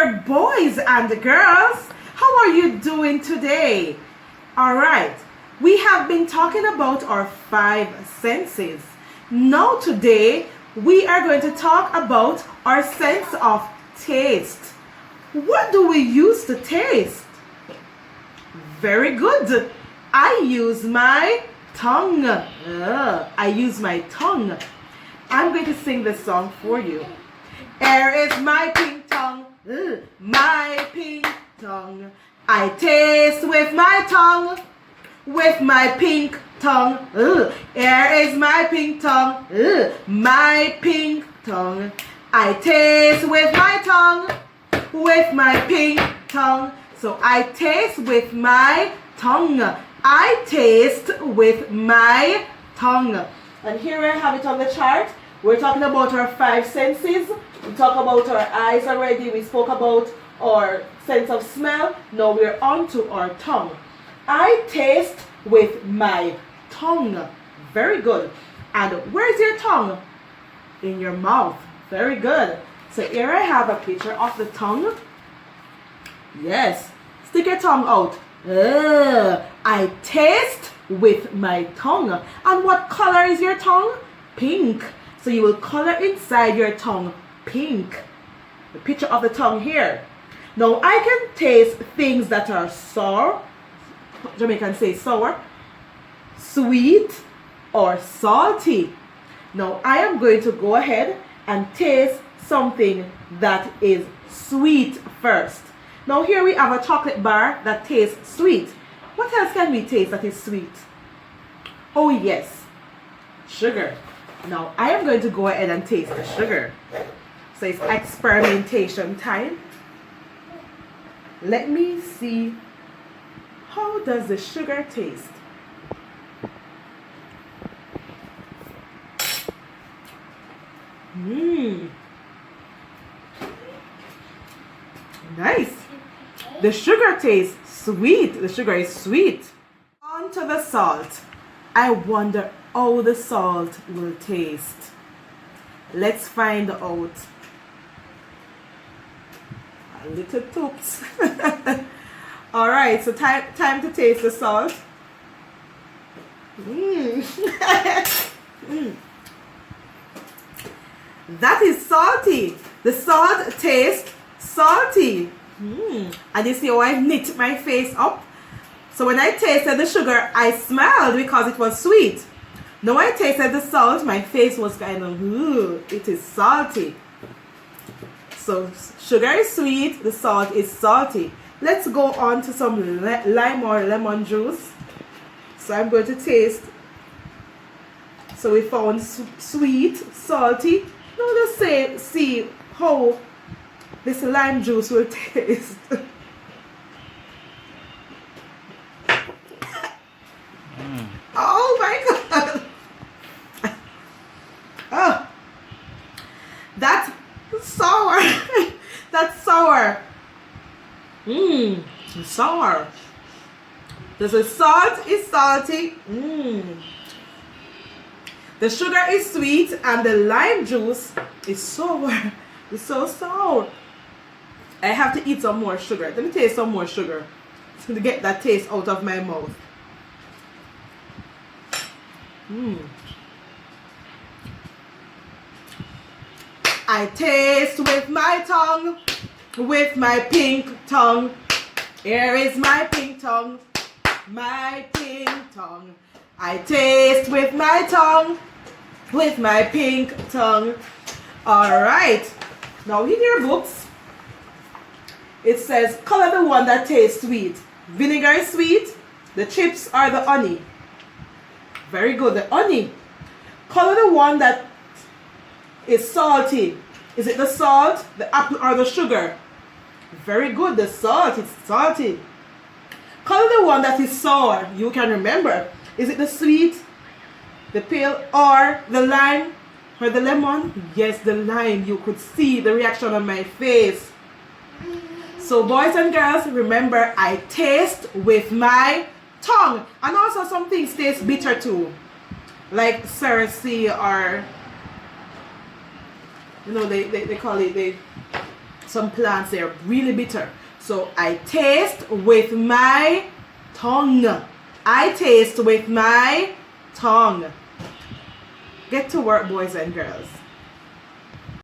there, boys and girls. How are you doing today? All right, we have been talking about our five senses. Now today, we are going to talk about our sense of taste. What do we use to taste? Very good. I use my tongue. I use my tongue. I'm going to sing this song for you. Here is my pink tongue, my pink tongue. I taste with my tongue, with my pink tongue. Here is my pink tongue, my pink tongue. I taste with my tongue, with my pink tongue. So I taste with my tongue. I taste with my tongue. And here I have it on the chart. We're talking about our five senses. We talked about our eyes already. We spoke about our sense of smell. Now we're on to our tongue. I taste with my tongue. Very good. And where's your tongue? In your mouth. Very good. So here I have a picture of the tongue. Yes. Stick your tongue out. I taste with my tongue. And what color is your tongue? Pink. So you will color inside your tongue pink. The picture of the tongue here. Now I can taste things that are sour. Jamaicans say sour, sweet, or salty. Now I am going to go ahead and taste something that is sweet first. Now here we have a chocolate bar that tastes sweet. What else can we taste that is sweet? Oh yes, sugar. Now I am going to go ahead and taste the sugar. So it's experimentation time. Let me see, how does the sugar taste? Nice. The sugar tastes sweet. The sugar is sweet. On to the salt. I wonder how the salt will taste. Let's find out. A little toops. All right, so time to taste the salt. That is salty. The salt tastes salty. And you see how I knit my face up? So when I tasted the sugar, I smiled because it was sweet. Now I tasted the salt, my face was kind of, it is salty. So sugar is sweet, the salt is salty. Let's go on to some lime or lemon juice. So I'm going to taste. So we found sweet, salty. Now let's see how this lime juice will taste. Oh my God. Oh, that's sour. That's sour. Sour. The salt is salty. The sugar is sweet and the lime juice is sour. It's so sour. I have to eat some more sugar. Let me taste some more sugar to get that taste out of my mouth. I taste with my tongue, with my pink tongue. Here is my pink tongue, my pink tongue. I taste with my tongue, with my pink tongue. All right. Now in your books, it says, color the one that tastes sweet. Vinegar is sweet. The chips are the honey. Very good, the honey. Color the one that is salty. Is it the salt, the apple, or the sugar? Very good, the salt, it's salty. Color the one that is sour. You can remember. Is it the sweet, the pale, or the lime, or the lemon? Yes, the lime. You could see the reaction on my face. So boys and girls, remember, I taste with my tongue. And also some things taste bitter too. Like cerasee or, you know, they call it some plants, they're really bitter. So I taste with my tongue. I taste with my tongue. Get to work, boys and girls.